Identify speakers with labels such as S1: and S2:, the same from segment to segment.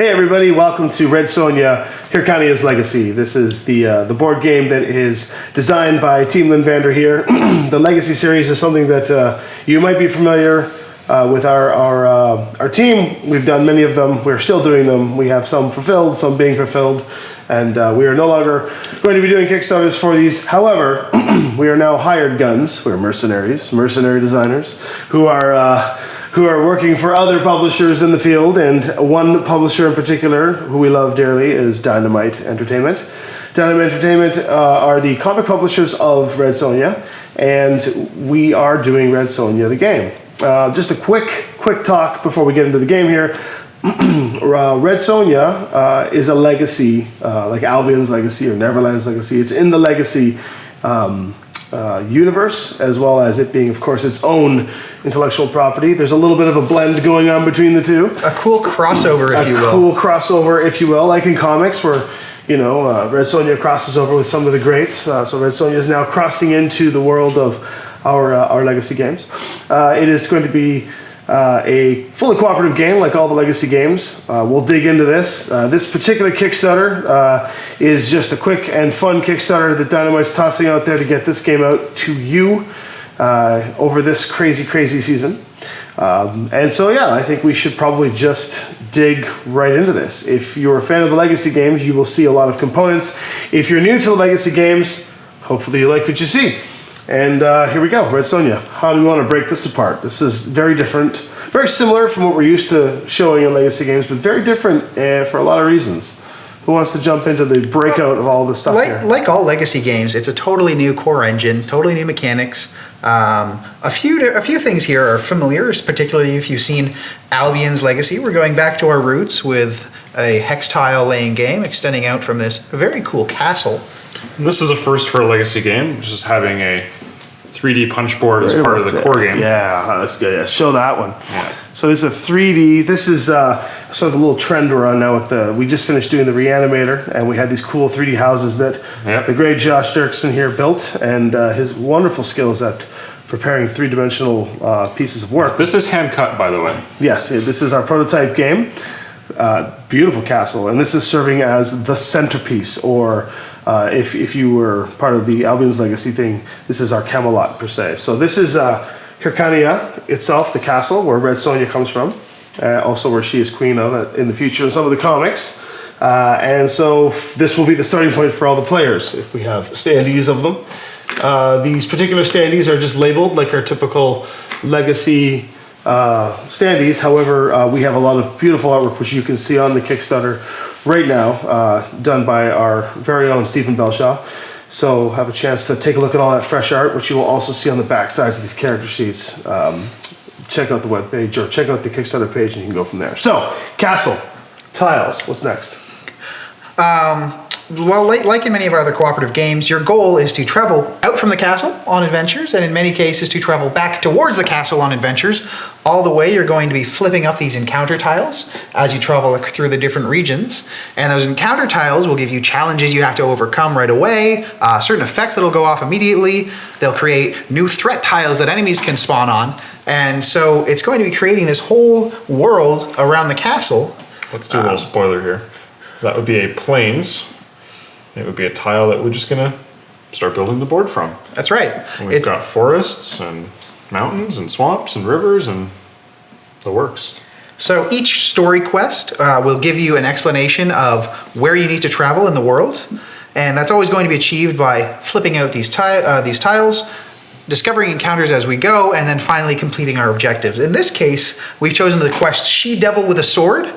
S1: Hey everybody, welcome to Red Sonja, Hyrkania's Legacy. This is the board game that is designed by Team Lynnvander here. The Legacy series is something that you might be familiar with our team. We've done many of them. We're still doing them. We have some fulfilled, some being fulfilled, and we are no longer going to be doing Kickstarters for these. However, we are now hired guns. We're mercenary designers who are working for other publishers in the field, and one publisher in particular who we love dearly is Dynamite Entertainment. Dynamite Entertainment are the comic publishers of Red Sonja, and we are doing Red Sonja the game. Just a quick talk before we get into the game here. Red Sonja is a legacy, like Albion's Legacy or Neverland's Legacy. It's in the Legacy universe, as well as it being, of course, its own intellectual property. There's a little bit of a blend going on between the two.
S2: A cool crossover, if you will.
S1: A cool crossover, if you will, like in comics, where Red Sonja crosses over with some of the greats. So Red Sonja is now crossing into the world of our legacy games. It is going to be a fully cooperative game, like all the legacy games. We'll dig into this. This particular Kickstarter is just a quick and fun Kickstarter that Dynamite's tossing out there to get this game out to you over this crazy season. And so, yeah, I think we should probably just dig right into this. If you're a fan of the legacy games, you will see a lot of components. If you're new to the legacy games, hopefully you like what you see. And here we go, Red Sonja. How do we want to break this apart? This is very different, very similar from what we're used to showing in legacy games, but very different for a lot of reasons. Who wants to jump into the breakout of all this stuff here?
S2: Like all legacy games, it's a totally new core engine, totally new mechanics. A few things here are familiar, particularly if you've seen Albion's Legacy. We're going back to our roots with a hex tile laying game, extending out from this very cool castle.
S3: And this is a first for a legacy game, which is having a 3D punch board as part of the core game.
S1: Yeah, that's good. Yeah, show that one.
S3: Yeah.
S1: So this is a 3D. This is sort of a little trend we're on now with we just finished doing the Reanimator, and we had these cool 3D houses that the great Josh Dirksen here built, and his wonderful skills at preparing three-dimensional pieces of work.
S3: This is hand cut, by the way.
S1: Yes, this is our prototype game. Beautiful castle, and this is serving as the centerpiece, or if you were part of the Albion's Legacy thing, this is our Camelot per se. So this is Hyrkania itself, the castle where Red Sonja comes from, also where she is queen of in the future in some of the comics. And so this will be the starting point for all the players if we have standees of them. These particular standees are just labeled like our typical Legacy standees. However, we have a lot of beautiful artwork which you can see on the Kickstarter right now, done by our very own Stephen Belshaw. So have a chance to take a look at all that fresh art, which you will also see on the back sides of these character sheets. Check out the webpage or check out the Kickstarter page and you can go from there. So, castle, tiles, what's next?
S2: Well, like in many of our other cooperative games, your goal is to travel out from the castle on adventures, and in many cases to travel back towards the castle on adventures. All the way, you're going to be flipping up these encounter tiles as you travel through the different regions. And those encounter tiles will give you challenges you have to overcome right away, certain effects that'll go off immediately. They'll create new threat tiles that enemies can spawn on. And so it's going to be creating this whole world around the castle.
S3: Let's do a little spoiler here. That would be a plains. It would be a tile that we're just going to start building the board from.
S2: That's right.
S3: And we've got forests and mountains and swamps and rivers and the works.
S2: So each story quest will give you an explanation of where you need to travel in the world. And that's always going to be achieved by flipping out these tiles, discovering encounters as we go, and then finally completing our objectives. In this case, we've chosen the quest She-Devil with a Sword,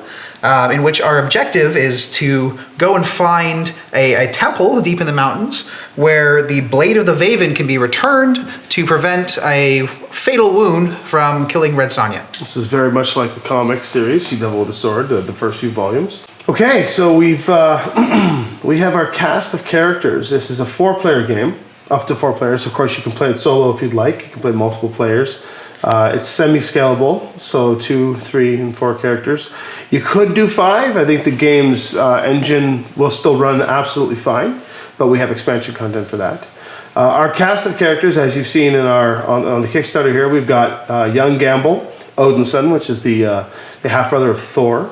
S2: in which our objective is to go and find a temple deep in the mountains where the blade of the Vaven can be returned to prevent a fatal wound from killing Red Sonja.
S1: This is very much like the comic series, She-Devil with a Sword, the first few volumes. Okay, so we have our cast of characters. This is a 4-player game, up to 4 players. Of course, you can play it solo if you'd like. You can play multiple players. It's semi-scalable, so 2, 3, and 4 characters. You could do 5. I think the game's engine will still run absolutely fine, but we have expansion content for that. Our cast of characters, as you've seen in on the Kickstarter here, we've got young Gamble, Odinson, which is the half-brother of Thor.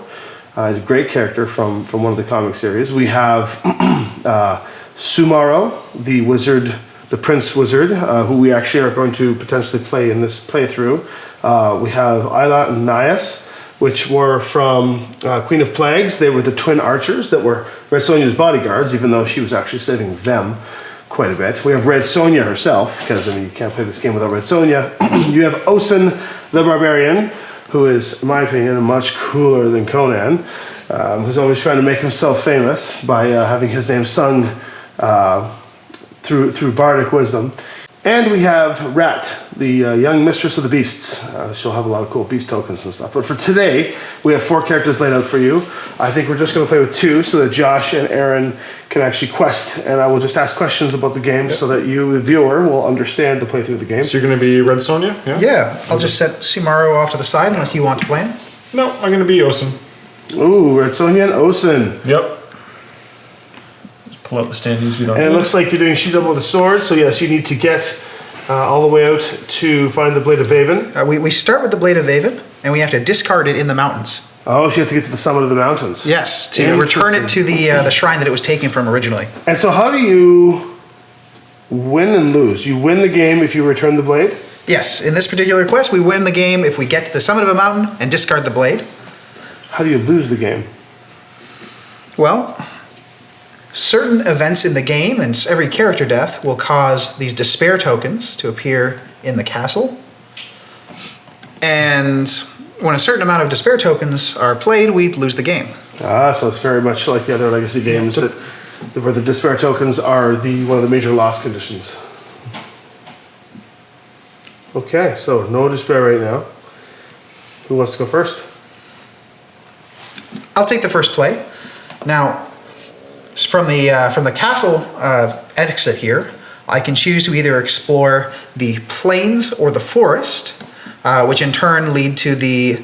S1: He's a great character from one of the comic series. We have Sumaro, the wizard, the prince wizard, who we actually are going to potentially play in this playthrough. We have Ayla and Nias, which were from Queen of Plagues. They were the twin archers that were Red Sonja's bodyguards, even though she was actually saving them quite a bit. We have Red Sonja herself, because I mean you can't play this game without Red Sonja. You have Osen the Barbarian, who is, in my opinion, much cooler than Conan, who's always trying to make himself famous by having his name sung through bardic wisdom. And we have Rat, the young mistress of the beasts. She'll have a lot of cool beast tokens and stuff. But for today, we have 4 characters laid out for you. I think we're just going to play with 2 so that Josh and Aaron can actually quest. And I will just ask questions about the game so that you, the viewer, will understand the playthrough of the game.
S3: So you're going to be Red Sonja?
S2: Yeah, I'll just set Sumaro off to the side unless you want to play him.
S3: No, I'm going to be Osen.
S1: Ooh, Red Sonja and Osen.
S3: Yep. Pull up the standees we don't
S1: And it
S3: need.
S1: looks like you're doing shoot double with a sword. So yes, you need to get all the way out to find the Blade of Vaven.
S2: We start with the Blade of Vaven, and we have to discard it in the mountains.
S1: Oh, so you have to get to the summit of the mountains.
S2: Yes, to return it to the shrine that it was taken from originally.
S1: And so how do you win and lose? You win the game if you return the blade?
S2: Yes, in this particular quest, we win the game if we get to the summit of a mountain and discard the blade.
S1: How do you lose the game?
S2: Well, certain events in the game and every character death will cause these despair tokens to appear in the castle. And when a certain amount of despair tokens are played, we lose the game.
S1: Ah, so it's very much like the other legacy games where the despair tokens are one of the major loss conditions. Okay, so no despair right now. Who wants to go first?
S2: I'll take the first play. Now, from the castle exit here, I can choose to either explore the plains or the forest, which in turn lead to the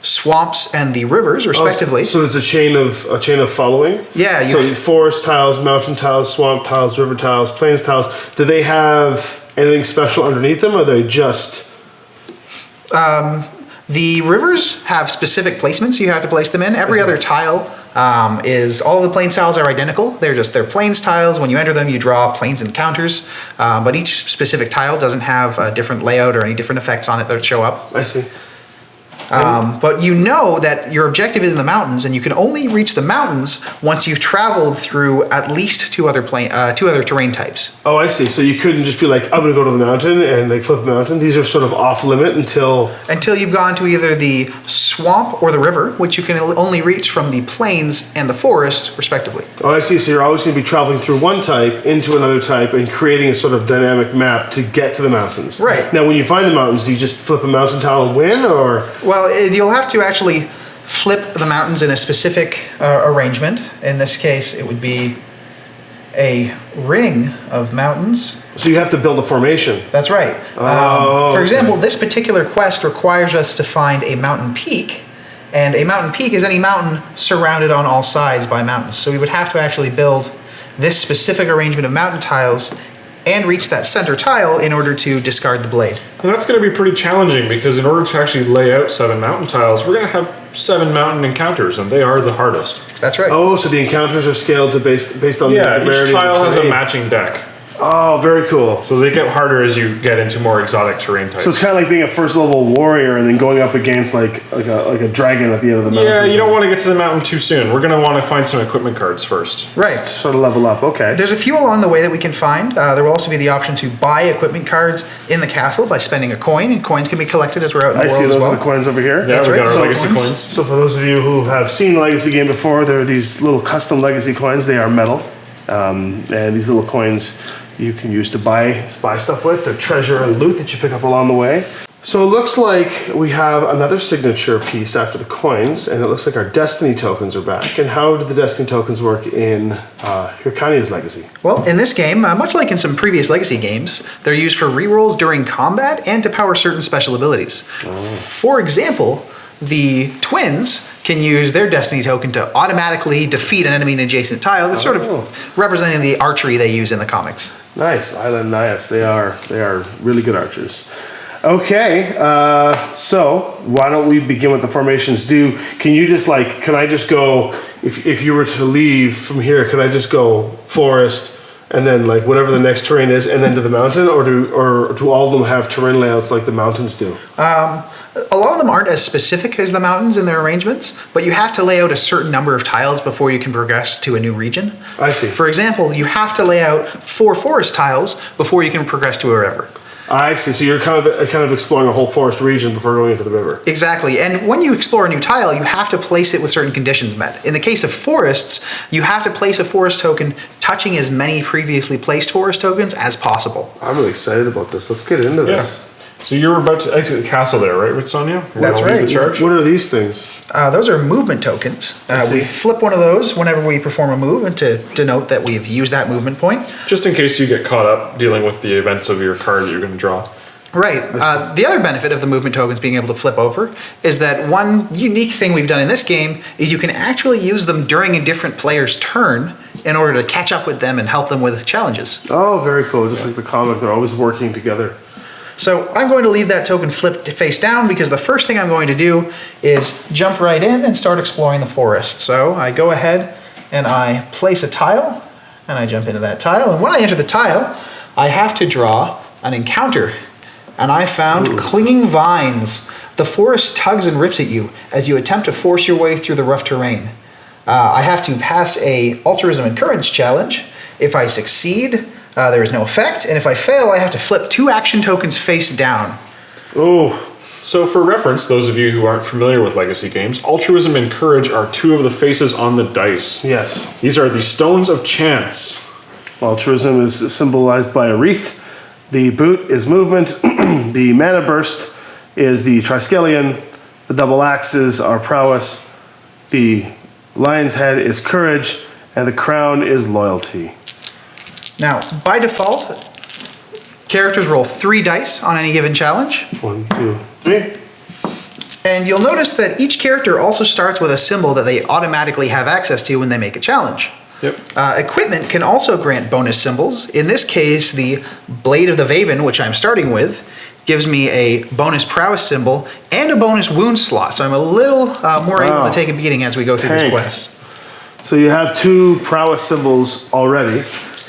S2: swamps and the rivers, respectively.
S1: So there's a chain of following?
S2: Yeah.
S1: So forest tiles, mountain tiles, swamp tiles, river tiles, plains tiles. Do they have anything special underneath them, or are they just...
S2: The rivers have specific placements you have to place them in. Every other tile all the plains tiles are identical. They're plains tiles. When you enter them, you draw plains encounters. But each specific tile doesn't have a different layout or any different effects on it that show up.
S1: I see.
S2: But you know that your objective is in the mountains, and you can only reach the mountains once you've traveled through at least two other terrain types.
S1: Oh, I see. So you couldn't just be like, I'm going to go to the mountain and like flip a mountain. These are sort of off limit until
S2: you've gone to either the swamp or the river, which you can only reach from the plains and the forest, respectively.
S1: Oh, I see. So you're always going to be traveling through one type into another type and creating a sort of dynamic map to get to the mountains.
S2: Right.
S1: Now, when you find the mountains, do you just flip a mountain tile and win, or?
S2: Well, you'll have to actually flip the mountains in a specific arrangement. In this case, it would be a ring of mountains.
S1: So you have to build a formation.
S2: That's right. For example, this particular quest requires us to find a mountain peak, and a mountain peak is any mountain surrounded on all sides by mountains. So we would have to actually build this specific arrangement of mountain tiles and reach that center tile in order to discard the blade.
S3: And that's going to be pretty challenging, because in order to actually lay out 7 mountain tiles, we're going to have 7 mountain encounters, and they are the hardest.
S2: That's right.
S1: Oh, so the encounters are scaled to based on the
S3: Yeah,
S1: rarity
S3: each
S1: of
S3: tile
S1: the
S3: has a
S1: terrain.
S3: matching deck.
S1: Oh, very cool.
S3: So they get harder as you get into more exotic terrain types.
S1: So it's kind of like being a first level warrior and then going up against like a dragon at the end of the mountain.
S3: Yeah, you don't want to get to the mountain too soon. We're going to want to find some equipment cards first.
S2: Right.
S1: Sort of level up. Okay.
S2: There's a few along the way that we can find. There will also be the option to buy equipment cards in the castle by spending a coin, and coins can be collected as we're out in the
S1: I
S2: world
S1: see
S2: as
S1: those
S2: well.
S1: are the coins over here.
S3: Yeah,
S2: That's
S3: we
S2: right.
S3: got our
S2: So
S3: legacy
S2: coins.
S3: coins.
S1: So for those of you who have seen Legacy game before, there are these little custom Legacy coins. They are metal, and these little coins you can use to buy stuff with. They're treasure and loot that you pick up along the way. So it looks like we have another signature piece after the coins, and it looks like our Destiny tokens are back. And how did the Destiny tokens work in Hyrkania's Legacy?
S2: Well, in this game, much like in some previous Legacy games, they're used for rerolls during combat and to power certain special abilities. For example, the twins can use their Destiny token to automatically defeat an enemy in an adjacent tile. That's sort of representing the archery they use in the comics.
S1: Nice, Island Nias. They are really good archers. Okay, so why don't we begin with the formations? Can you just can I just go, if you were to leave from here, could I just go forest and then whatever the next terrain is and then to the mountain, or do all of them have terrain layouts like the mountains do?
S2: A lot of them aren't as specific as the mountains in their arrangements, but you have to lay out a certain number of tiles before you can progress to a new region.
S1: I see.
S2: For example, you have to lay out 4 forest tiles before you can progress to a river.
S1: I see. So you're kind of exploring a whole forest region before going into the river.
S2: Exactly. And when you explore a new tile, you have to place it with certain conditions met. In the case of forests, you have to place a forest token touching as many previously placed forest tokens as possible.
S1: I'm really excited about this. Let's get into this.
S3: So you're about to exit the castle there, right, Red Sonja?
S2: That's right.
S3: The charge?
S1: What are these things?
S2: Those are movement tokens. We flip one of those whenever we perform a move, and to denote that we've used that movement point.
S3: Just in case you get caught up dealing with the events of your card that you're going to draw.
S2: Right. The other benefit of the movement tokens being able to flip over is that one unique thing we've done in this game is you can actually use them during a different player's turn in order to catch up with them and help them with challenges.
S1: Oh, very cool. Just like the comic, they're always working together.
S2: So I'm going to leave that token flipped face down because the first thing I'm going to do is jump right in and start exploring the forest. So I go ahead and I place a tile and I jump into that tile. And when I enter the tile, I have to draw an encounter. And I found clinging vines. The forest tugs and rips at you as you attempt to force your way through the rough terrain. I have to pass a altruism and courage challenge. If I succeed, there is no effect, and if I fail, I have to flip 2 action tokens face down.
S1: Oh.
S3: So for reference, those of you who aren't familiar with Legacy games, altruism and courage are 2 of the faces on the dice.
S1: Yes.
S3: These are the stones of chance.
S1: Altruism is symbolized by a wreath. The boot is movement. The mana burst is the Triskelion. The double axes are prowess. The lion's head is courage, and the crown is loyalty.
S2: Now, by default, characters roll 3 dice on any given challenge.
S1: 1, 2, 3.
S2: And you'll notice that each character also starts with a symbol that they automatically have access to when they make a challenge.
S3: Yep.
S2: Equipment can also grant bonus symbols. In this case, the Blade of the Vaven, which I'm starting with, gives me a bonus prowess symbol and a bonus wound slot. So I'm a little more able to take a beating as we go through this quest.
S1: So you have 2 prowess symbols already.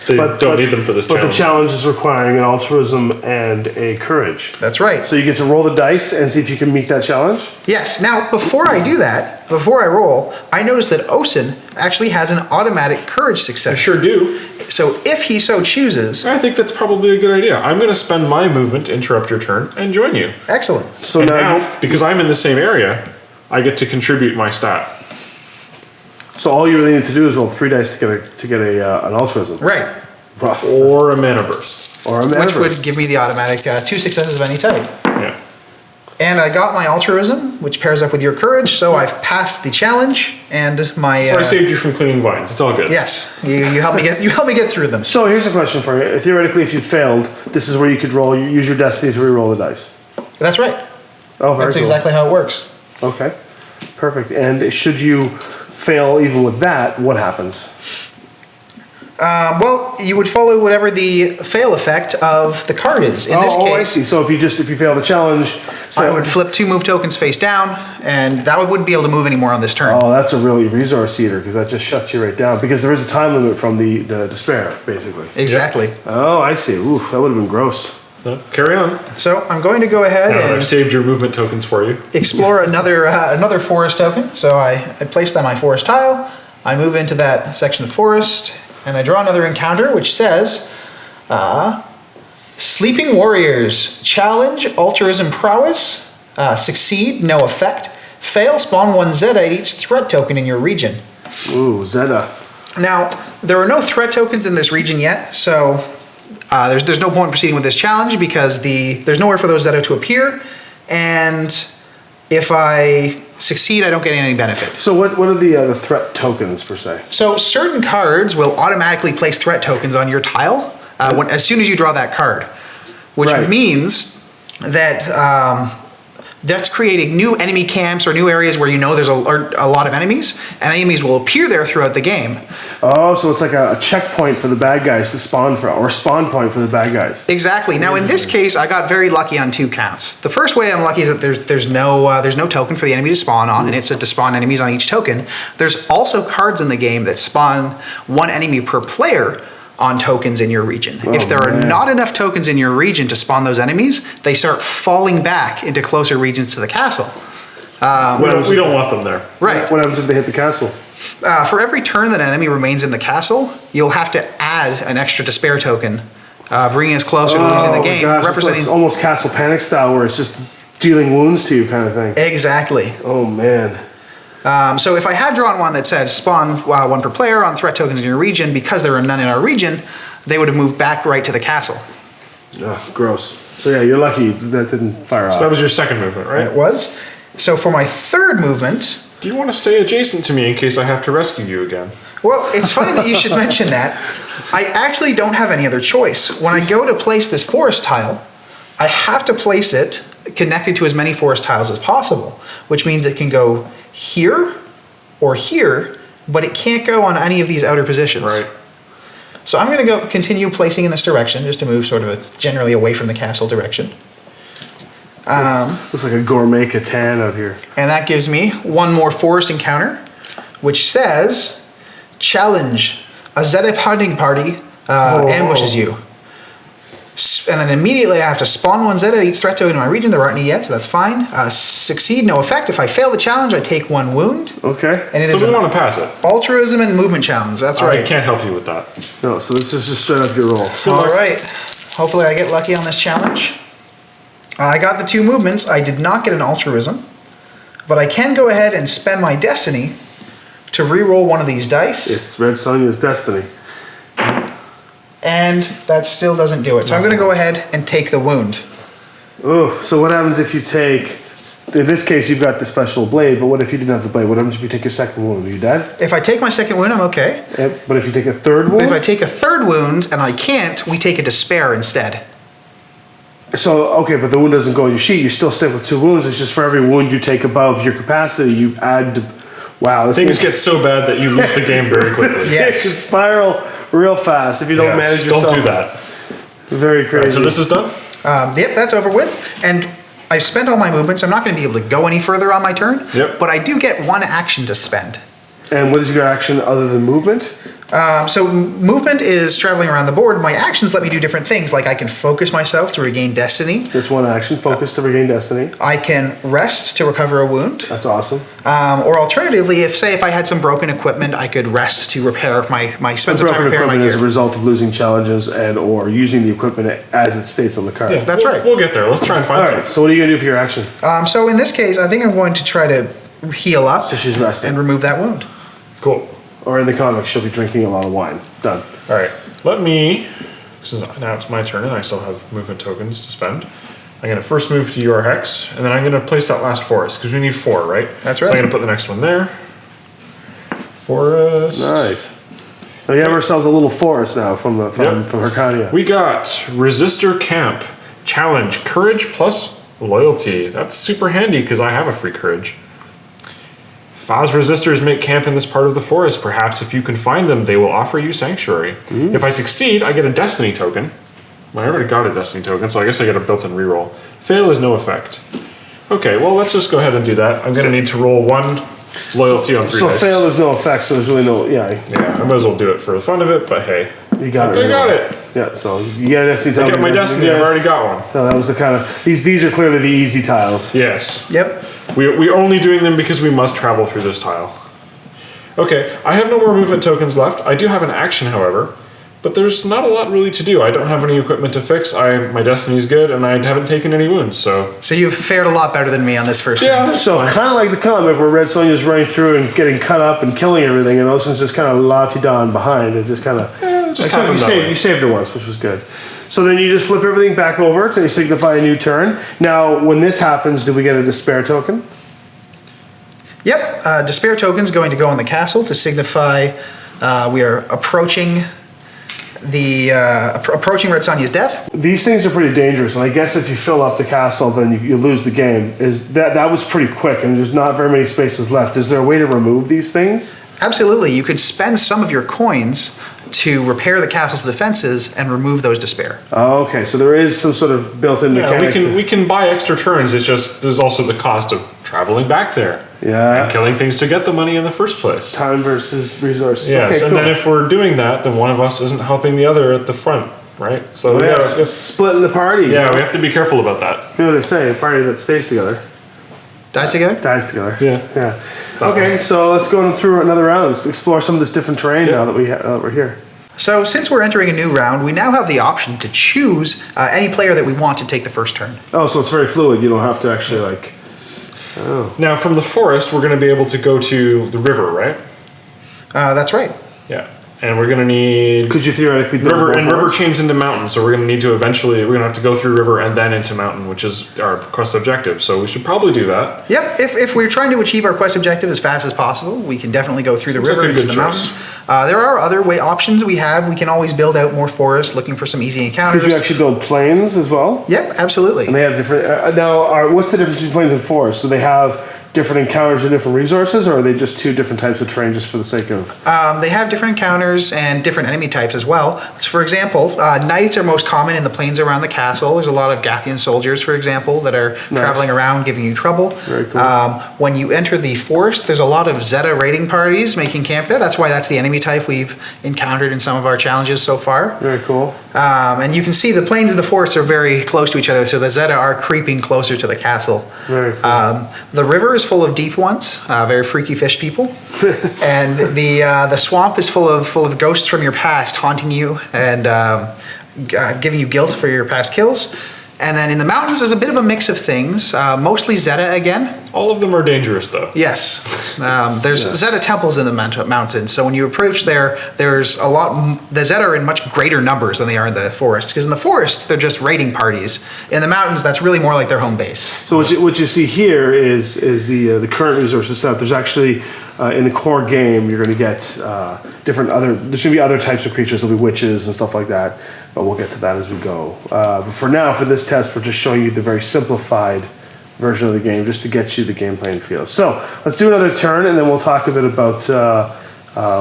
S3: But don't need them for this challenge.
S1: But the challenge is requiring an altruism and a courage.
S2: That's right.
S1: So you get to roll the dice and see if you can meet that challenge?
S2: Yes. Now, before I do that, before I roll, I notice that Osen actually has an automatic courage success.
S3: I sure do.
S2: So if he so chooses...
S3: I think that's probably a good idea. I'm going to spend my movement to interrupt your turn and join you.
S2: Excellent.
S1: So
S3: and now, because I'm in the same area, I get to contribute my stat.
S1: So all you really need to do is roll 3 dice to get an altruism.
S2: Right.
S3: Or a mana burst.
S2: Which would give me the automatic 2 successes of any type.
S3: Yeah.
S2: And I got my altruism, which pairs up with your courage, so I've passed the challenge, and my...
S3: So I saved you from clinging vines. It's all good.
S2: Yes. You helped me get through them.
S1: So here's a question for you. Theoretically, if you failed, this is where you could use your destiny to re-roll the dice.
S2: That's right.
S1: Oh, very
S2: That's
S1: cool.
S2: exactly how it works.
S1: Okay. Perfect. And should you fail even with that, what happens?
S2: Well, you would follow whatever the fail effect of the card is. In this case,
S1: I see. So if you fail the challenge,
S2: I would flip 2 move tokens face down, and that wouldn't be able to move anymore on this turn.
S1: Oh, that's a really resource eater because that just shuts you right down. Because there is a time limit from the despair, basically.
S2: Exactly.
S3: Yep.
S1: Oh, I see. Oof, that would have been gross.
S3: Carry on.
S2: So I'm going to go ahead
S3: Now
S2: and
S3: I've saved your movement tokens for you.
S2: explore another forest token. So I place down my forest tile. I move into that section of forest, and I draw another encounter, which says, Sleeping Warriors. Challenge, altruism prowess. Succeed, no effect. Fail, spawn 1 Zeta at each threat token in your region.
S1: Ooh, Zeta.
S2: Now, there are no threat tokens in this region yet, so there's no point in proceeding with this challenge because there's nowhere for those Zeta to appear, and if I succeed, I don't get any benefit.
S1: So what are the threat tokens per se?
S2: So certain cards will automatically place threat tokens on your tile as soon as you draw that card, which
S1: Right.
S2: means that That's creating new enemy camps or new areas where you know there's a lot of enemies, and enemies will appear there throughout the game.
S1: Oh, so it's like a checkpoint for the bad guys to spawn from, or a spawn point for the bad guys.
S2: Exactly. Now, in this case, I got very lucky on 2 counts. The first way I'm lucky is that there's no token for the enemy to spawn on, and it's to spawn enemies on each token. There's also cards in the game that spawn 1 enemy per player on tokens in your region. If there are not enough tokens in your region to spawn those enemies, they start falling back into closer regions to the castle.
S3: We don't want them there.
S2: Right.
S1: What happens if they hit the castle?
S2: For every turn that an enemy remains in the castle, you'll have to add an extra despair token, bringing us closer to losing the game.
S1: Gosh,
S2: representing
S1: it's almost Castle Panic style, where it's just dealing wounds to you kind of thing.
S2: Exactly.
S1: Oh, man.
S2: So if I had drawn one that said spawn 1 per player on threat tokens in your region, because there are none in our region, they would have moved back right to the castle.
S1: Oh, gross. So yeah, you're lucky that didn't fire off.
S3: So that was your second movement, right?
S2: It was. So for my third movement,
S3: Do you want to stay adjacent to me in case I have to rescue you again?
S2: well, it's funny that you should mention that. I actually don't have any other choice. When I go to place this forest tile, I have to place it connected to as many forest tiles as possible, which means it can go here or here, but it can't go on any of these outer positions.
S3: Right.
S2: So I'm going to continue placing in this direction, just to move sort of generally away from the castle direction.
S1: Looks like a gourmet Catan out here.
S2: And that gives me 1 more forest encounter, which says, challenge, a Zedip hunting party ambushes you. And then immediately I have to spawn 1 Zed at each threat token in my region. There aren't any yet, so that's fine. Succeed, no effect. If I fail the challenge, I take 1 wound.
S1: Okay.
S2: And it
S3: So
S2: is
S3: we
S2: an
S3: want to pass it.
S2: altruism and movement challenge. That's
S3: I
S2: right.
S3: can't help you with that.
S1: No, so this is just straight up your roll.
S2: All right. Hopefully I get lucky on this challenge. I got the 2 movements. I did not get an altruism, but I can go ahead and spend my destiny to re-roll 1 of these dice,
S1: It's Red Sonja's destiny.
S2: and that still doesn't do it. So I'm going to go ahead and take the wound.
S1: Oh, so what happens if you take... In this case, you've got the special blade, but what if you didn't have the blade? What happens if you take your second wound? Are you dead?
S2: If I take my second wound, I'm okay.
S1: Yep. But if you take a third wound?
S2: But if I take a third wound and I can't, we take a despair instead.
S1: So, okay, but the wound doesn't go in your sheet. You still stick with 2 wounds. It's just for every wound you take above your capacity, you add... Wow. This
S3: Things
S1: game-
S3: get so bad that you lose the game very quickly.
S2: Yes.
S1: It can spiral real fast if you don't manage yourself.
S3: Don't do that.
S1: Very crazy.
S3: Right, so this is done?
S2: Yep, that's over with. And I've spent all my movements. I'm not going to be able to go any further on my turn.
S3: Yep.
S2: But I do get 1 action to spend.
S1: And what is your action other than movement?
S2: So movement is traveling around the board. My actions let me do different things, like I can focus myself to regain destiny.
S1: That's 1 action. Focus to regain destiny.
S2: I can rest to recover a wound.
S1: That's awesome.
S2: Or alternatively, if I had some broken equipment, I could rest to repair spend some time
S1: Broken
S2: repairing my
S1: equipment
S2: gear.
S1: as a result of losing challenges and or using the equipment as it states on the card.
S3: Yeah,
S2: That's right.
S3: We'll get there. Let's try and
S1: All
S3: find
S1: right.
S3: some.
S1: So what are you gonna do for your action?
S2: So in this case, I think I'm going to try to heal up
S1: So she's resting.
S2: and remove that wound.
S3: Cool.
S1: Or in the comics, she'll be drinking a lot of wine. Done.
S3: All right. Let me, since now it's my turn and I still have movement tokens to spend, I'm going to first move to your hex, and then I'm going to place that last forest, because we need 4, right?
S2: That's
S3: So
S2: right.
S3: I'm going to put the next one there. Forest.
S1: Nice. Now we have ourselves a little forest now from
S3: Yep.
S1: Hyrkania.
S3: We got Resistor Camp. Challenge. Courage plus loyalty. That's super handy, because I have a free courage. Faz resistors make camp in this part of the forest. Perhaps if you can find them, they will offer you sanctuary. If I succeed, I get a destiny token. Well, I already got a destiny token, so I guess I get a built-in reroll. Fail is no effect. Okay, well, let's just go ahead and do that. I'm going to need to roll 1 loyalty on 3
S1: So
S3: dice.
S1: fail, there's no effect, so there's really no,
S3: Yeah, I might as well do it for the fun of it, but hey.
S1: you got it.
S3: I got it.
S1: Yeah, so you get a destiny
S3: I
S1: token.
S3: got my destiny. I've already got one.
S1: So that was the kind of, these are clearly the easy tiles.
S3: Yes.
S2: Yep.
S3: We're only doing them because we must travel through this tile. Okay, I have no more movement tokens left. I do have an action, however, but there's not a lot really to do. I don't have any equipment to fix. My destiny's good, and I haven't taken any wounds, so...
S2: So you've fared a lot better than me on this first
S3: Yeah,
S2: one.
S1: So kind of like the comic where Red Sonja's running through and getting cut up and killing everything, and Ocean's just kind of la-ti-da behind. It just kind of...
S3: just
S1: Except
S3: happens that way.
S1: you saved her once, which was good. So then you just flip everything back over to signify a new turn. Now, when this happens, do we get a despair token?
S2: Yep. Despair token's going to go on the castle to signify we are approaching approaching Red Sonja's death.
S1: These things are pretty dangerous, and I guess if you fill up the castle, then you lose the game. That was pretty quick, and there's not very many spaces left. Is there a way to remove these things?
S2: Absolutely. You could spend some of your coins to repair the castle's defenses and remove those to spare.
S1: Oh, okay, so there is some sort of built-in mechanic.
S3: we can buy extra turns. It's just there's also the cost of traveling back there.
S1: Yeah.
S3: And killing things to get the money in the first place.
S1: Time versus resources.
S3: Yes,
S1: okay,
S3: and then if we're doing that, then one of us isn't helping the other at the front, right? So we gotta,
S1: just splitting the party.
S3: yeah, we have to be careful about that.
S1: You know what they say, a party that stays together
S2: Dice together?
S1: dies together.
S3: Yeah.
S1: Okay, so let's go through another round. Let's explore some of this different terrain now that we're here.
S2: So since we're entering a new round, we now have the option to choose any player that we want to take the first turn.
S1: Oh, so it's very fluid. You don't have to actually like. Oh.
S3: Now from the forest, we're going to be able to go to the river, right?
S2: That's right.
S3: Yeah, and we're going to need
S1: Could you theoretically build
S3: river,
S1: more
S3: and river
S1: forts?
S3: chains into mountain. So we're going to need to eventually we're going to have to go through river and then into mountain, which is our quest objective. So we should probably do that.
S2: Yep, if we're trying to achieve our quest objective as fast as possible, we can definitely go through
S3: Seems
S2: the river
S3: like a
S2: into
S3: good
S2: the
S3: choice.
S2: mountain. There are other options we have. We can always build out more forests, looking for some easy encounters.
S1: Could you actually build plains as well?
S2: Yep, absolutely.
S1: And they have different. What's the difference between plains and forests? Do they have different encounters and different resources, or are they just two different types of terrain just for the sake of?
S2: They have different encounters and different enemy types as well. So for example, knights are most common in the plains around the castle. There's a lot of Gathian soldiers, for example, that are traveling around giving you trouble.
S1: Very cool.
S2: When you enter the forest, there's a lot of Zeta raiding parties making camp there. That's why that's the enemy type we've encountered in some of our challenges so far.
S1: Very cool.
S2: And you can see the plains and the forest are very close to each other, so the Zeta are creeping closer to the castle.
S1: Very cool.
S2: The river is full of deep ones, very freaky fish people, and the swamp is full of ghosts from your past haunting you and giving you guilt for your past kills. And then in the mountains, there's a bit of a mix of things, mostly Zeta again.
S3: All of them are dangerous, though.
S2: Yes, there's Zeta temples in the mountains. So when you approach there's a lot. The Zeta are in much greater numbers than they are in the forest. Because in the forest, they're just raiding parties. In the mountains, that's really more like their home base.
S1: So what you see here is the current resources set. There's actually in the core game you're going to get different other. There's going to be other types of creatures. There'll be witches and stuff like that. But we'll get to that as we go. But for now, for this test, we're just showing you the very simplified version of the game, just to get you the gameplay and feel. So let's do another turn, and then we'll talk a bit about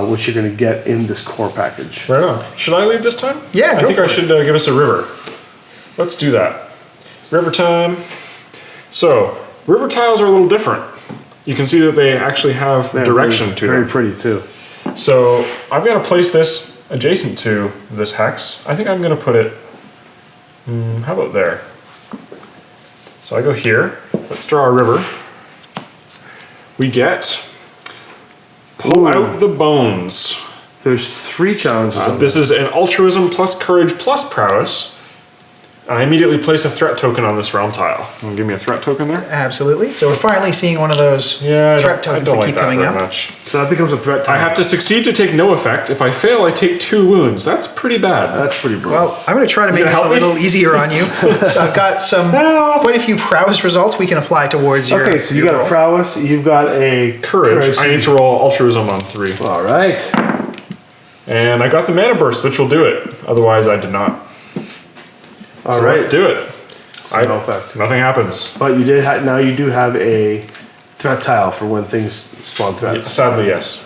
S1: what you're going to get in this core package.
S3: Right on. Should I lead this time?
S2: Yeah,
S3: I
S2: go
S3: think
S2: for
S3: I
S2: it.
S3: should give us a river. Let's do that. River time. So, river tiles are a little different. You can see that they actually have direction to them.
S1: Very pretty too.
S3: So, I've got to place this adjacent to this hex. I think I'm going to put it, how about there? So I go here. Let's draw a river. We get pull out the bones.
S1: There's 3 challenges. on
S3: This is an altruism plus courage plus prowess. I immediately place a threat token on this realm tile. You want to give me a threat token there?
S2: Absolutely. So we're finally seeing one of those
S3: Yeah,
S2: threat
S3: I
S2: tokens
S3: don't
S2: that
S3: like
S2: keep
S3: that
S2: coming
S3: very
S2: up.
S3: much.
S1: So that becomes a threat.
S3: I have to succeed to take no effect. If I fail, I take 2 wounds. That's pretty bad.
S1: That's pretty brutal.
S2: Well, I'm going to try to make
S3: gonna
S2: this a
S3: help me?
S2: little easier on you. So I've got quite a few prowess results we can apply towards your.
S1: Okay, so you
S2: your
S1: got a
S2: roll.
S1: prowess. You've got a
S3: Courage. I need to roll altruism on 3.
S1: All right.
S3: And I got the mana burst, which will do it. Otherwise, I did not.
S1: All
S3: So
S1: right.
S3: let's do it.
S1: No effect.
S3: Nothing happens.
S1: But you did. Now you do have a threat tile for when things spawn threats.
S3: Sadly, yes.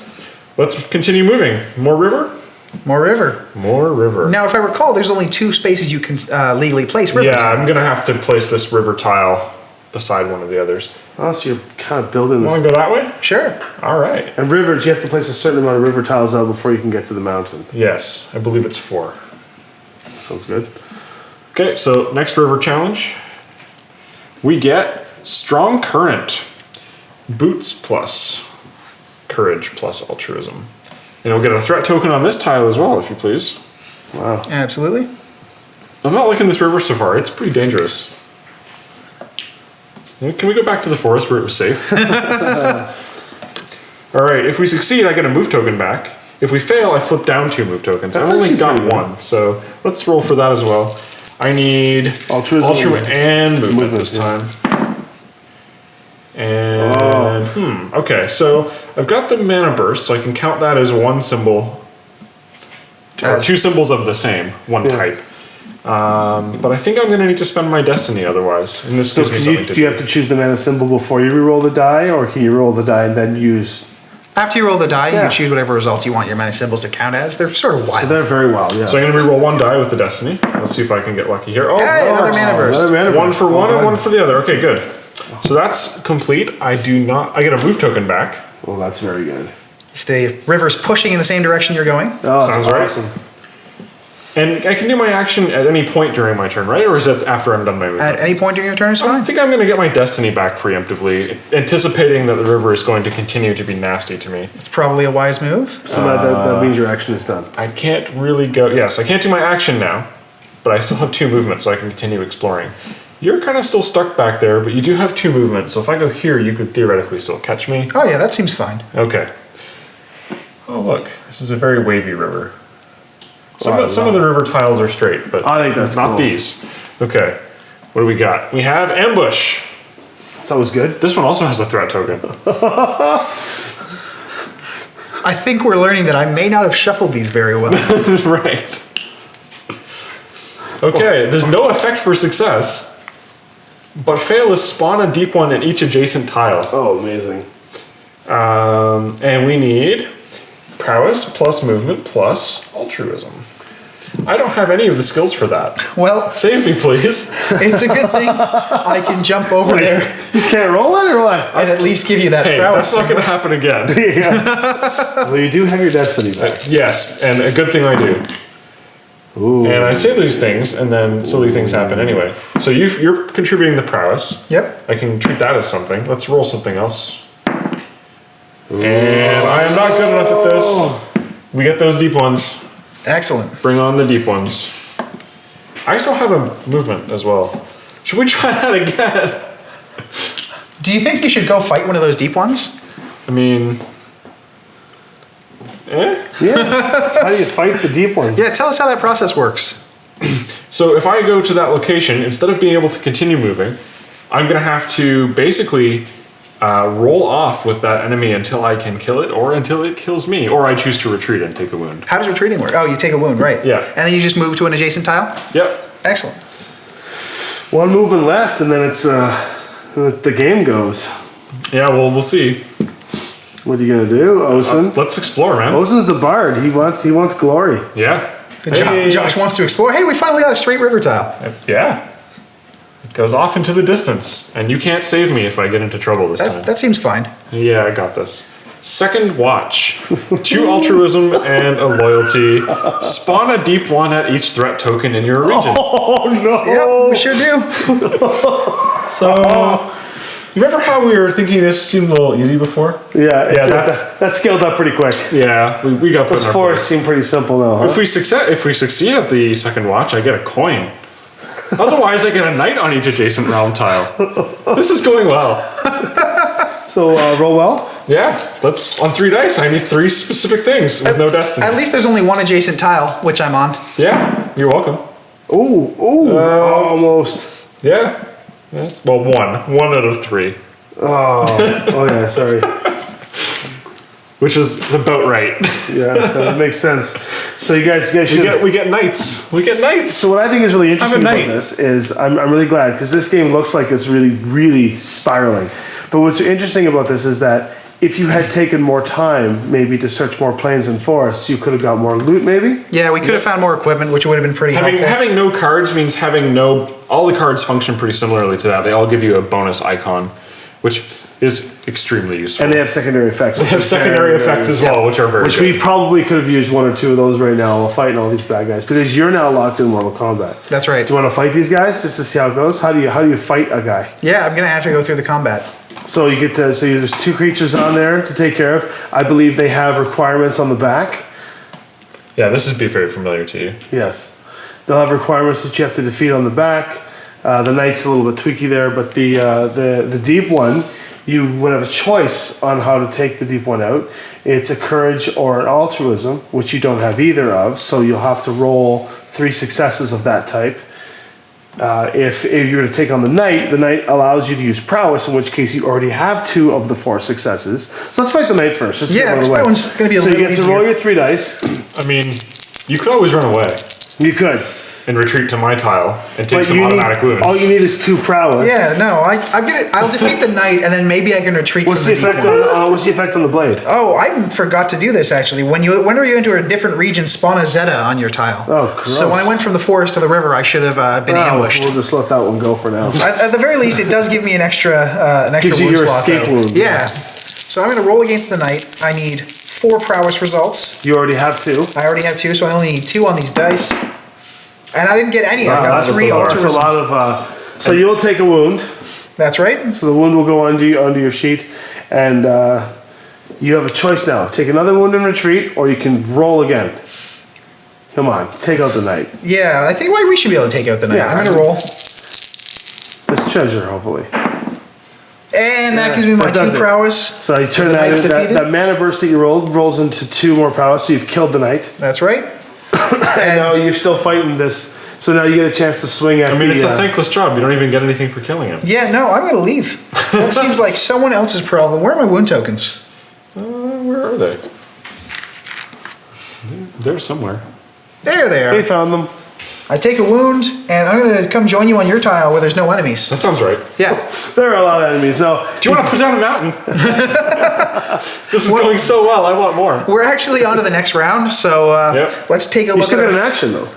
S3: Let's continue moving. More river?
S2: More river.
S3: More river.
S2: Now, if I recall, there's only 2 spaces you can legally place rivers.
S3: Yeah,
S2: in.
S3: I'm going to have to place this river tile beside one of the others.
S1: Oh, so you're kind of building
S3: Want
S1: this.
S3: to go that way?
S2: Sure.
S3: All right.
S1: And rivers, you have to place a certain amount of river tiles out before you can get to the mountain.
S3: Yes, I believe it's 4.
S1: Sounds good.
S3: Okay, so next river challenge. We get Strong Current. Boots plus Courage plus Altruism. And we'll get a threat token on this tile as well, if you please.
S1: Wow.
S2: Absolutely.
S3: I'm not liking this river so far. It's pretty dangerous. Can we go back to the forest where it was safe? All right, if we succeed, I get a move token back. If we fail, I flip down 2 move tokens.
S1: That's
S3: I've only
S1: actually
S3: got
S1: pretty good.
S3: 1, so let's roll for that as well. I need
S1: Altruism
S3: and movement this
S1: yeah.
S3: time. And okay, so I've got the mana burst, so I can count that as 1 symbol Or two symbols of the same, one type. But I think I'm going to need to spend my destiny otherwise. And this gives me something to do.
S1: Do you have to choose the mana symbol before you reroll the die, or can you roll the die and then use...
S2: After you roll the die, you choose whatever results you want your mana symbols to count as. They're sort of wild.
S1: So they're very wild, yeah.
S3: So I'm going to reroll one die with the destiny. Let's see if I can get lucky here. Oh,
S2: Hey, another mana burst.
S1: Another mana
S3: one
S1: burst.
S3: for one and one for the other. Okay, good. So that's complete. I get a move token back.
S1: Oh, that's very good.
S2: Is the river's pushing in the same direction you're going?
S1: Oh,
S3: Sounds right.
S1: awesome.
S3: And I can do my action at any point during my turn, right? Or is it after I'm done my movement?
S2: At any point during your turn is
S3: I
S2: fine.
S3: think I'm going to get my destiny back preemptively, anticipating that the river is going to continue to be nasty to me.
S2: It's probably a wise move.
S1: So that means your action is done.
S3: I can't really go... Yes, I can't do my action now, but I still have 2 movements, so I can continue exploring. You're kind of still stuck back there, but you do have 2 movements, so if I go here, you could theoretically still catch me.
S2: Oh yeah, that seems fine.
S3: Okay. Oh, look. This is a very wavy river. Some
S1: Wow,
S3: of the river tiles are straight, but
S1: I think that's
S3: not
S1: cool.
S3: these. Okay. What do we got? We have Ambush.
S1: It's always good.
S3: This one also has a threat token.
S2: I think we're learning that I may not have shuffled these very well.
S3: Right. Okay, there's no effect for success, but fail is spawn a deep one at each adjacent tile.
S1: Oh, amazing.
S3: And we need prowess plus movement plus altruism. I don't have any of the skills for that.
S2: Well,
S3: Save me, please.
S2: it's a good thing I can jump over there
S1: You can't roll it or what?
S2: and at least give you that
S3: Hey,
S2: prowess.
S3: that's not going to happen again.
S1: Yeah. Well, you do have your destiny back.
S3: Yes, and a good thing I do.
S1: Ooh.
S3: And I say these things, and then silly things happen anyway. So you're contributing the prowess.
S2: Yep.
S3: I can treat that as something. Let's roll something else. And I am not good enough at this. We get those deep ones.
S2: Excellent.
S3: Bring on the deep ones. I still have a movement as well. Should we try that again?
S2: Do you think you should go fight one of those deep ones?
S3: I mean...
S1: Yeah. How do you fight the deep ones?
S2: Yeah, tell us how that process works.
S3: So if I go to that location, instead of being able to continue moving, I'm going to have to basically roll off with that enemy until I can kill it, or until it kills me, or I choose to retreat and take a wound.
S2: How does retreating work? Oh, you take a wound, right.
S3: Yeah.
S2: And then you just move to an adjacent tile?
S3: Yep.
S2: Excellent.
S1: One movement left, and then it's the game goes.
S3: Yeah, well, we'll see.
S1: What are you gonna do, Osen?
S3: Let's explore, man.
S1: Osen's the bard. He wants glory.
S3: Yeah.
S2: Josh wants to explore. Hey, we finally got a straight river tile.
S3: Yeah. It goes off into the distance, and you can't save me if I get into trouble this time.
S2: That seems fine.
S3: Yeah, I got this. Second watch. 2 altruism and a loyalty. Spawn a deep one at each threat token in your region.
S1: Oh no!
S2: Yep, we sure do.
S3: So, you remember how we were thinking this seemed a little easy before?
S1: Yeah,
S3: that's-
S1: that scaled up pretty quick.
S3: Yeah, we got put in
S1: Those
S3: our
S1: fours
S3: place.
S1: seem pretty simple now. Huh?
S3: If we succeed at the second watch, I get a coin. Otherwise, I get a knight on each adjacent realm tile. This is going well.
S1: So roll well.
S3: Yeah, let's on 3 dice. I need 3 specific things with no destiny.
S2: At least there's only one adjacent tile, which I'm on.
S3: Yeah, you're welcome.
S1: Ooh, almost.
S3: Yeah. Yeah. Well, one out of 3,
S1: Oh yeah, sorry.
S3: which is about right.
S1: Yeah, that makes sense. So you guys should.
S3: we get knights. We get knights.
S1: So what I think is really interesting
S3: I'm a
S1: about
S3: knight.
S1: this is I'm really glad because this game looks like it's really, really spiraling. But what's interesting about this is that if you had taken more time maybe to search more plains and forests, you could have got more loot maybe?
S2: Yeah, we could have found more equipment, which would have been pretty helpful.
S3: Having no cards means all the cards function pretty similarly to that. They all give you a bonus icon, which is extremely useful.
S1: And they have secondary effects.
S3: They have secondary effects as well, which are very
S1: Which
S3: good.
S1: we probably could have used 1 or 2 of those right now while fighting all these bad guys. Because you're now locked in Mortal Kombat.
S2: That's right.
S1: Do you want to fight these guys just to see how it goes? How do you fight a guy?
S2: Yeah, I'm gonna have to go through the combat.
S1: So there's 2 creatures on there to take care of. I believe they have requirements on the back.
S3: Yeah, this would be very familiar to you.
S1: Yes. They'll have requirements that you have to defeat on the back. The knight's a little bit tweaky there, but the deep one, you would have a choice on how to take the deep one out. It's a courage or an altruism, which you don't have either of, so you'll have to roll 3 successes of that type. If you were to take on the knight allows you to use prowess, in which case you already have 2 of the 4 successes. So let's fight the knight first. Just to
S2: Yeah,
S1: get out of
S2: because
S1: the way.
S2: that one's gonna be a
S1: So
S2: little
S1: you get to
S2: easier.
S1: roll your 3 dice.
S3: I mean, You could always run away
S1: You could.
S3: and retreat to my tile and take
S1: But
S3: some automatic wounds.
S1: all you need is 2 prowess.
S2: Yeah, no, I'll defeat the knight, and then maybe I can retreat
S1: What's
S2: from
S1: the
S2: the
S1: effect
S2: deep one.
S1: on what's the effect on the blade?
S2: Oh, I forgot to do this actually. Whenever you enter a different region, spawn a Zeta on your tile.
S1: Oh, gross.
S2: So when I went from the forest to the river, I should have been ambushed.
S1: We'll just let that one go for now.
S2: At the very least, it does give me an extra
S1: Gives you
S2: wound
S1: your
S2: slot.
S1: escape
S2: though.
S1: wound,
S2: Yeah.
S1: yeah.
S2: So I'm going to roll against the knight. I need 4 prowess results.
S1: You already have 2.
S2: I already have 2, so I only need 2 on these dice. And I didn't get any. I got
S1: That's
S2: 3
S1: That's a
S2: altruism.
S1: lot of. So you'll take a wound.
S2: That's right.
S1: So the wound will go onto your sheet, and you have a choice now: take another wound and retreat, or you can roll again. Come on, take out the knight.
S2: Yeah, I think we should be able to take out the knight.
S1: Yeah.
S2: I'm going to roll.
S1: It's treasure, hopefully.
S2: And that gives me my
S1: that does
S2: 2
S1: it.
S2: prowess.
S1: So you turn
S2: The
S1: that
S2: knight's
S1: in,
S2: defeated?
S1: that mana burst that you rolled rolls into 2 more prowess, so you've killed the knight.
S2: That's right.
S1: And now you're still fighting this. So now you get a chance to swing at
S3: I mean,
S1: the,
S3: it's a thankless job. You don't even get anything for killing him.
S2: Yeah, no, I'm going to leave. That seems like someone else's problem. Where are my wound tokens?
S3: Where are they? They're somewhere.
S2: There they
S1: They
S2: are.
S1: found them.
S2: I take a wound, and I'm going to come join you on your tile where there's no enemies.
S3: That sounds right.
S2: Yeah.
S1: There are a lot of enemies. No,
S3: Do you want to put down a mountain? This is going so well. I want more.
S2: We're actually on to the next round, so
S3: Yep.
S2: let's take a
S1: you
S2: look
S1: still
S2: at
S1: got an
S2: our...
S1: action though.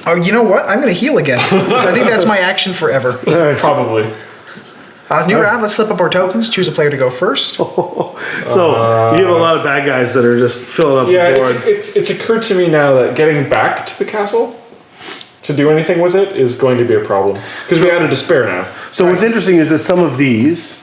S2: Oh, you know what? I'm going to heal again. I think that's my action forever.
S3: Probably.
S2: New round, let's flip up our tokens. Choose a player to go first.
S1: So you have a lot of bad guys that are just filling up
S3: Yeah,
S1: the board.
S3: it's occurred to me now that getting back to the castle to do anything with it is going to be a problem. Because we added despair now.
S1: So what's interesting is that some of these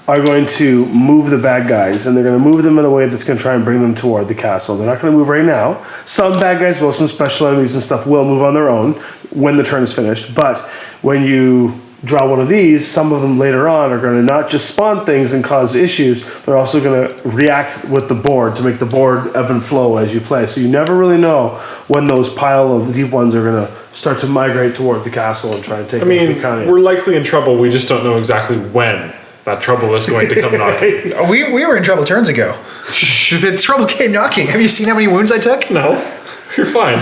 S1: are going to move the bad guys, and they're going to move them in a way that's going to try and bring them toward the castle. They're not going to move right now. Some bad guys will, some special enemies and stuff will move on their own when the turn is finished. But when you draw one of these, some of them later on are going to not just spawn things and cause issues, they're also going to react with the board to make the board ebb and flow as you play. So you never really know when those pile of deep ones are going to start to migrate toward the castle and try and take
S3: I mean,
S1: Hyrkania.
S3: we're likely in trouble. We just don't know exactly when that trouble is going to come knocking.
S2: We were in trouble turns ago. The trouble came knocking. Have you seen how many wounds I took?
S3: No, you're fine.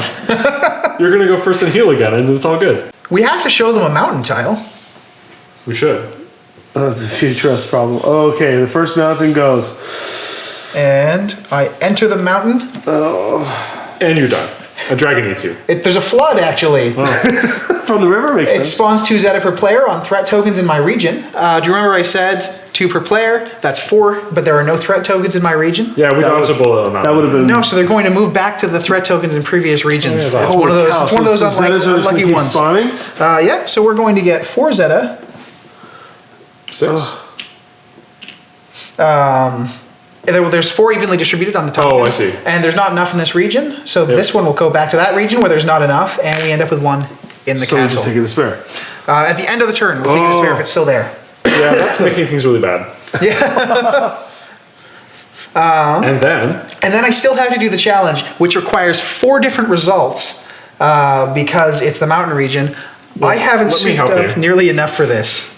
S3: You're going to go first and heal again, and it's all good.
S2: We have to show them a mountain tile.
S3: We should.
S1: That's a futurist problem. Okay, the first mountain goes.
S2: And I enter the mountain.
S3: And you're done. A dragon eats you.
S2: There's a flood, actually.
S1: From the river makes
S2: It
S1: sense.
S2: spawns 2 Zeta per player on threat tokens in my region. Do you remember I said 2 per player? That's 4, but there are no threat tokens in my region.
S3: Yeah, we dodged a bullet on that.
S1: That would have been.
S2: No, so they're going to move back to the threat tokens in previous regions.
S3: Oh, yeah,
S2: It's
S3: that's-
S2: one of those.
S1: Holy
S2: It's one of
S1: cow,
S2: those
S1: so Zetas are just gonna
S2: unlucky
S1: keep
S2: ones.
S1: spawning?
S2: Yeah. So we're going to get 4 Zeta.
S3: 6.
S2: There's 4 evenly distributed on the top.
S3: Oh, I see.
S2: And there's not enough in this region, so this one will go back to that region where there's not enough, and we end up with 1 in the
S1: So we
S2: castle.
S1: just take a despair.
S2: At the end of the turn, we'll take a despair if it's still there.
S3: Yeah, that's making things really bad.
S2: Yeah.
S3: And then,
S2: And then I still have to do the challenge, which requires 4 different results because it's the mountain region. I haven't
S3: let me
S2: souped
S3: help
S2: up
S3: you.
S2: nearly enough for this.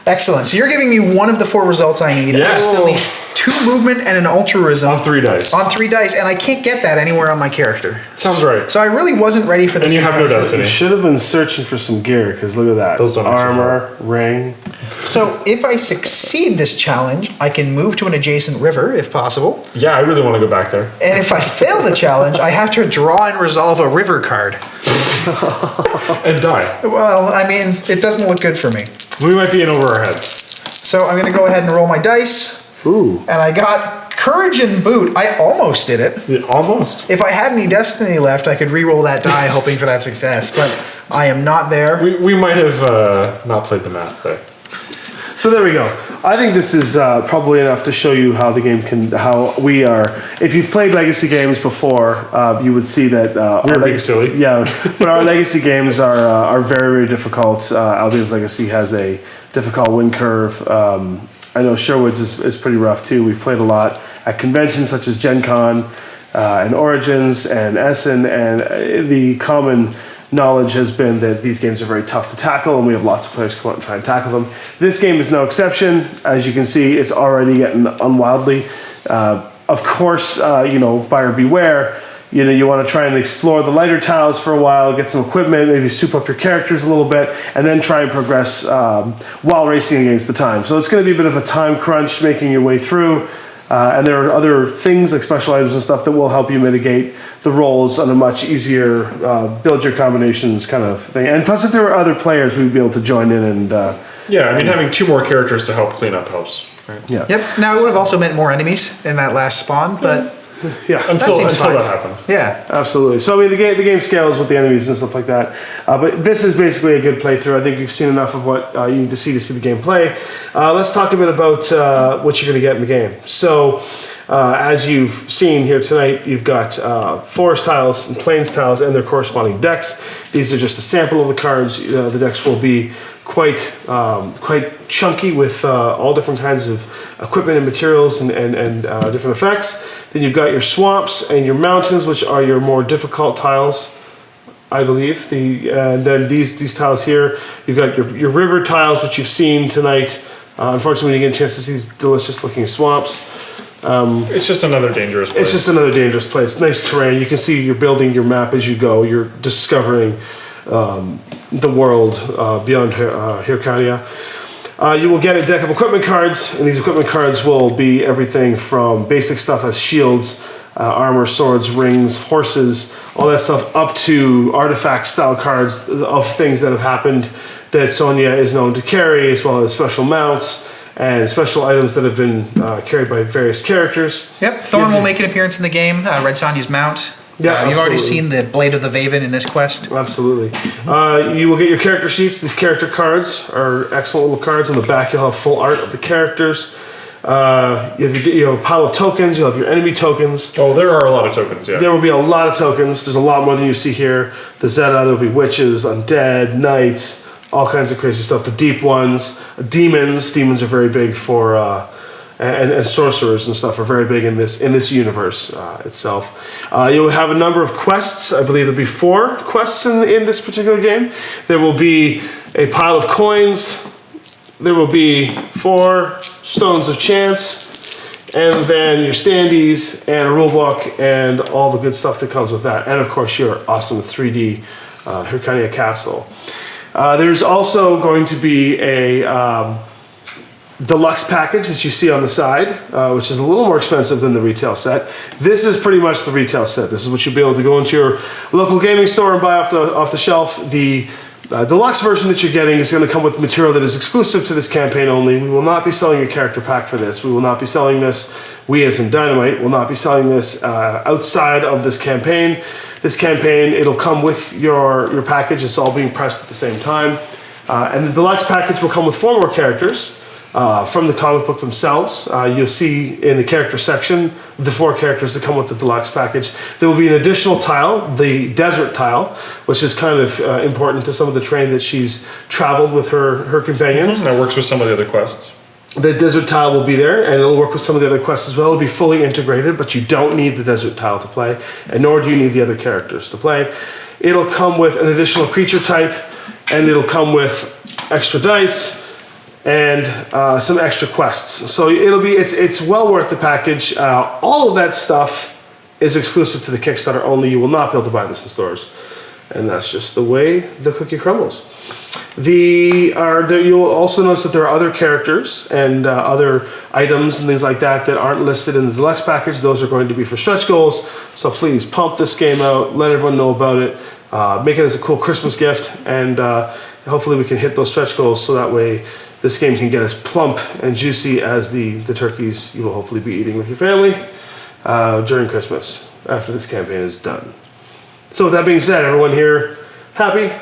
S2: Excellent. So you're giving me 1 of the 4 results I need.
S3: Yes.
S2: I still need 2 movement and an altruism
S3: on 3 dice.
S2: on 3 dice, and I can't get that anywhere on my character.
S3: Sounds right.
S2: So I really wasn't ready for this.
S3: And you have no
S2: impressive-
S3: destiny.
S1: You should have been searching for some gear, because look at that.
S3: Those don't actually
S1: Armor, ring.
S2: So if I succeed this challenge, I can move to an adjacent river if possible.
S3: Yeah, I really want to go back there.
S2: And if I fail the challenge, I have to draw and resolve a river card.
S3: And die.
S2: Well, I mean, it doesn't look good for me.
S3: We might be in over our heads.
S2: So I'm going to go ahead and roll my dice.
S1: Ooh.
S2: And I got courage and boot. I almost did it.
S3: Yeah, almost.
S2: If I had any destiny left, I could re-roll that die hoping for that success. But I am not there.
S3: We might have not played the math there.
S1: So there we go. I think this is probably enough to show you how the game how we are. If you've played legacy games before, you would see that
S3: We're being silly.
S1: Yeah, but our legacy games are very, very difficult. Albion's Legacy has a difficult win curve. I know Sherwood's is pretty rough too. We've played a lot at conventions such as Gen Con and Origins and Essen, and the common knowledge has been that these games are very tough to tackle, and we have lots of players come out and try and tackle them. This game is no exception. As you can see, it's already getting unwildly. Of course, buyer beware. you want to try and explore the lighter tiles for a while, get some equipment, maybe soup up your characters a little bit, and then try and progress while racing against the time. So it's going to be a bit of a time crunch making your way through. And there are other things like special items and stuff that will help you mitigate the rolls on a much easier build your combinations kind of thing. And plus, if there were other players, we'd be able to join in and...
S3: yeah, I mean, having 2 more characters to help clean up helps. Right?
S1: Yeah.
S2: Yep. Now, it would have also meant more enemies in that last spawn, but
S1: Yeah.
S3: Until
S2: seems fine.
S3: that happens.
S2: yeah.
S1: Absolutely. So, I mean, the game scales with the enemies and stuff like that. But this is basically a good playthrough. I think you've seen enough of what you need to see the game play. Let's talk a bit about what you're going to get in the game. So, as you've seen here tonight, you've got forest tiles and plains tiles and their corresponding decks. These are just a sample of the cards. The decks will be quite chunky with all different kinds of equipment and materials and different effects. Then you've got your swamps and your mountains, which are your more difficult tiles, I believe. And then these tiles here, you've got your river tiles, which you've seen tonight. Unfortunately, when you get a chance to see these delicious looking swamps.
S3: It's just another dangerous place.
S1: It's just another dangerous place. Nice terrain. You can see you're building your map as you go. You're discovering the world beyond Hyrkania. You will get a deck of equipment cards, and these equipment cards will be everything from basic stuff as shields, armor, swords, rings, horses, all that stuff, up to artifact style cards of things that have happened that Sonja is known to carry, as well as special mounts and special items that have been carried by various characters.
S2: Yep. Thorn will make an appearance in the game. Red Sonja's mount.
S1: Yeah,
S2: you've already
S1: absolutely.
S2: seen the Blade of the Vaven in this quest.
S1: Absolutely. You will get your character sheets. These character cards are excellent little cards. On the back, you'll have full art of the characters. You have a pile of tokens. You'll have your enemy tokens.
S3: Oh, there are a lot of tokens, yeah.
S1: There will be a lot of tokens. There's a lot more than you see here. The Zeta, there'll be witches, undead, knights, all kinds of crazy stuff. The deep ones, demons. Demons are very big for... And sorcerers and stuff are very big in this universe itself. You'll have a number of quests. I believe there'll be 4 quests in this particular game. There will be a pile of coins. There will be 4 stones of chance, and then your standees and a rule book and all the good stuff that comes with that. And of course your awesome 3D Hyrkania castle. There's also going to be a deluxe package that you see on the side, which is a little more expensive than the retail set. This is pretty much the retail set. This is what you'll be able to go into your local gaming store and buy off the shelf. The deluxe version that you're getting is going to come with material that is exclusive to this campaign only. We will not be selling a character pack for this. We will not be selling this. We, as in Dynamite, will not be selling this outside of this campaign. This campaign, it'll come with your package. It's all being pressed at the same time. And the deluxe package will come with 4 more characters. From the comic book themselves. You'll see in the character section the 4 characters that come with the deluxe package. There will be an additional tile, the desert tile, which is kind of important to some of the terrain that she's traveled with her companions.
S3: That works with some of the other quests.
S1: The desert tile will be there, and it'll work with some of the other quests as well. It'll be fully integrated, but you don't need the desert tile to play, and nor do you need the other characters to play. It'll come with an additional creature type, and it'll come with extra dice, and some extra quests. So it's well worth the package. All of that stuff is exclusive to the Kickstarter only. You will not be able to buy this in stores. And that's just the way the cookie crumbles. You'll also notice that there are other characters and other items and things like that that aren't listed in the deluxe package. Those are going to be for stretch goals. So please pump this game out, let everyone know about it, make it as a cool Christmas gift, and hopefully we can hit those stretch goals so that way this game can get as plump and juicy as the turkeys you will hopefully be eating with your family during Christmas after this campaign is done. So with that being said, everyone here happy?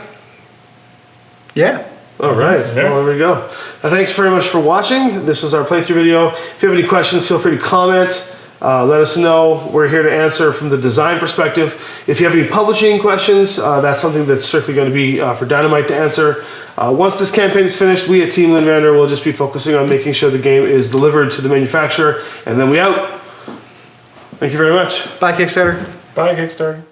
S2: Yeah.
S1: All right.
S3: Yeah.
S1: Well, there we go. Thanks very much for watching. This was our playthrough video. If you have any questions, feel free to comment. Let us know. We're here to answer from the design perspective. If you have any publishing questions, that's something that's strictly going to be for Dynamite to answer. Once this campaign is finished, we at Team Lynnvander will just be focusing on making sure the game is delivered to the manufacturer, and then we out. Thank you very much.
S2: Bye, Kickstarter.
S3: Bye, Kickstarter.